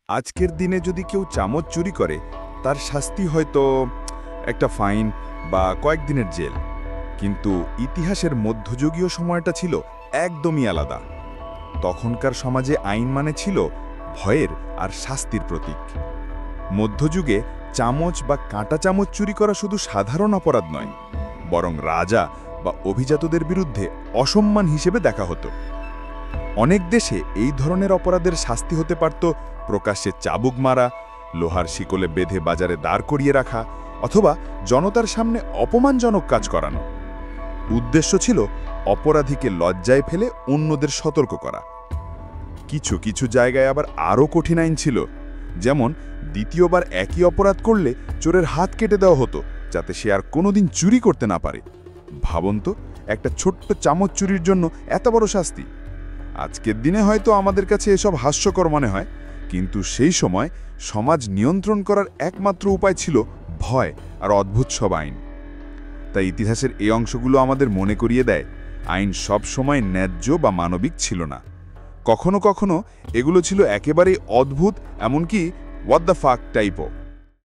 আজকের দিনে যদি কেউ চামচ চুরি করে তার শাস্তি হয়তো একটা ফাইন বা কয়েকদিনের জেল। কিন্তু ইতিহাসের মধ্যযুগীয় সময়টা ছিল একদমই আলাদা। তখনকার সমাজে আইন মানে ছিল ভয়ের আর শাস্তির প্রতীক। মধ্যযুগে চামচ বা কাঁটা চামচ চুরি করা শুধু সাধারণ অপরাধ নয়, বরং রাজা বা অভিজাতদের বিরুদ্ধে অসম্মান হিসেবে দেখা হতো। অনেক দেশে এই ধরনের অপরাধের শাস্তি হতে পারত প্রকাশ্যে চাবুক মারা, লোহার শিকলে বেঁধে বাজারে দাঁড় করিয়ে রাখা, অথবা জনতার সামনে অপমানজনক কাজ করানো। উদ্দেশ্য ছিল অপরাধীকে লজ্জায় ফেলে অন্যদের সতর্ক করা। কিছু কিছু জায়গায় আবার আরও কঠিন আইন ছিল, যেমন দ্বিতীয়বার একই অপরাধ করলে চোরের হাত কেটে দেওয়া হতো, যাতে সে আর কোনোদিন চুরি করতে না পারে। ভাবুন তো, একটা ছোট্ট চামচ চুরির জন্য এত বড় শাস্তি। আজকের দিনে হয়তো আমাদের কাছে এসব হাস্যকর মনে হয়, কিন্তু সেই সময় সমাজ নিয়ন্ত্রণ করার একমাত্র উপায় ছিল ভয় আর অদ্ভুত সব আইন। তাই ইতিহাসের এই অংশগুলো আমাদের মনে করিয়ে দেয়, আইন সব সময় ন্যায্য বা মানবিক ছিল না। কখনো কখনো এগুলো ছিল একেবারেই অদ্ভুত, এমনকি হোয়াট দ্য ফাক টাইপও।